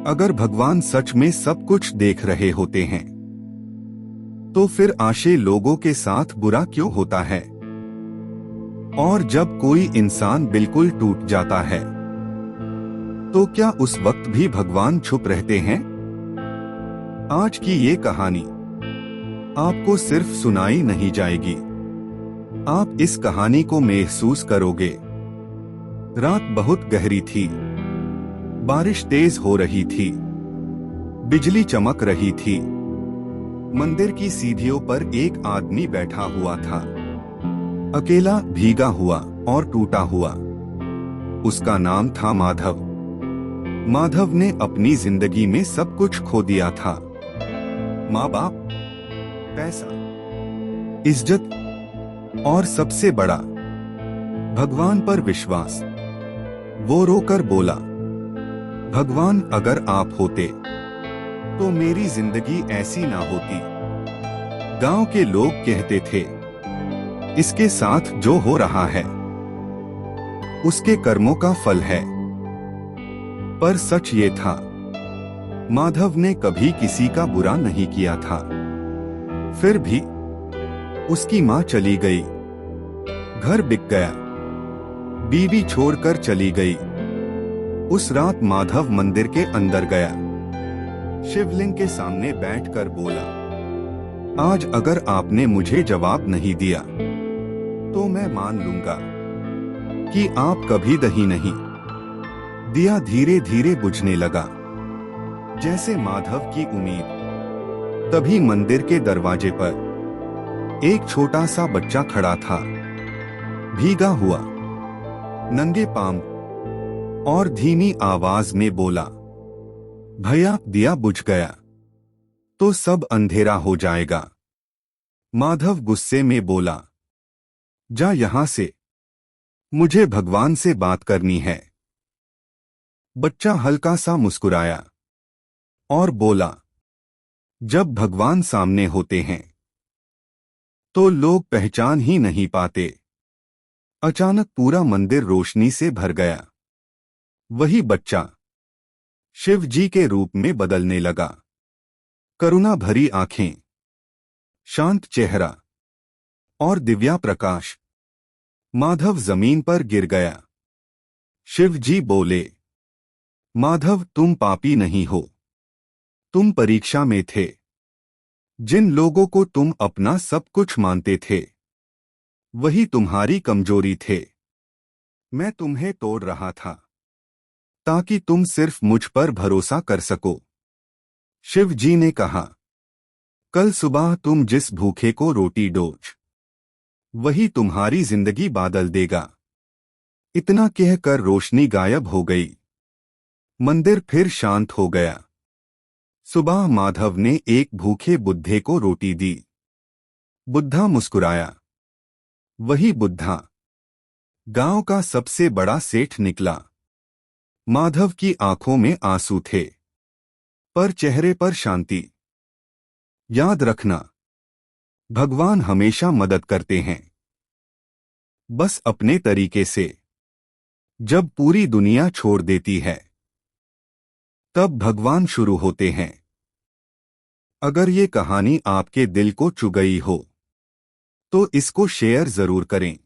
अगर भगवान सच में सब कुछ देख रहे होते हैं तो फिर आशे लोगों के साथ बुरा क्यों होता है? और जब कोई इंसान बिल्कुल टूट जाता है तो क्या उस वक्त भी भगवान छुप रहते हैं? आज की ये कहानी आपको सिर्फ सुनाई नहीं जाएगी, आप इस कहानी को महसूस करोगे। रात बहुत गहरी थी, बारिश तेज हो रही थी, बिजली चमक रही थी। मंदिर की सीढ़ियों पर एक आदमी बैठा हुआ था, अकेला, भीगा हुआ और टूटा हुआ। उसका नाम था माधव। माधव ने अपनी जिंदगी में सब कुछ खो दिया था। माँ बाप, पैसा, इज्जत और सबसे बड़ा भगवान पर विश्वास। वो रोकर बोला, भगवान अगर आप होते तो मेरी जिंदगी ऐसी ना होती। गांव के लोग कहते थे, इसके साथ जो हो रहा है उसके कर्मों का फल है। पर सच ये था, माधव ने कभी किसी का बुरा नहीं किया था। फिर भी उसकी माँ चली गई, घर बिक गया, बीवी छोड़कर चली गई। उस रात माधव मंदिर के अंदर गया, शिवलिंग के सामने बैठकर बोला, आज अगर आपने मुझे जवाब नहीं दिया तो मैं मान लूंगा कि आप कभी दही नहीं। दिया धीरे धीरे बुझने लगा, जैसे माधव की उम्मीद। तभी मंदिर के दरवाजे पर एक छोटा सा बच्चा खड़ा था, भीगा हुआ, नंगे पांव, और धीमी आवाज में बोला, भैया दिया बुझ गया तो सब अंधेरा हो जाएगा। माधव गुस्से में बोला, जा यहां से, मुझे भगवान से बात करनी है। बच्चा हल्का सा मुस्कुराया और बोला, जब भगवान सामने होते हैं तो लोग पहचान ही नहीं पाते। अचानक पूरा मंदिर रोशनी से भर गया। वही बच्चा शिव जी के रूप में बदलने लगा। करुणा भरी आंखें, शांत चेहरा और दिव्या प्रकाश। माधव जमीन पर गिर गया। शिव जी बोले, माधव तुम पापी नहीं हो, तुम परीक्षा में थे। जिन लोगों को तुम अपना सब कुछ मानते थे वही तुम्हारी कमजोरी थे। मैं तुम्हें तोड़ रहा था ताकि तुम सिर्फ मुझ पर भरोसा कर सको। शिव जी ने कहा, कल सुबह तुम जिस भूखे को रोटी दोच वही तुम्हारी जिंदगी बदल देगा। इतना कहकर रोशनी गायब हो गई। मंदिर फिर शांत हो गया। सुबह माधव ने एक भूखे बुड्ढे को रोटी दी। बुड्ढा मुस्कुराया। वही बुड्ढा गांव का सबसे बड़ा सेठ निकला। माधव की आंखों में आंसू थे, पर चेहरे पर शांति। याद रखना, भगवान हमेशा मदद करते हैं, बस अपने तरीके से। जब पूरी दुनिया छोड़ देती है तब भगवान शुरू होते हैं। अगर ये कहानी आपके दिल को छू गई हो तो इसको शेयर जरूर करें।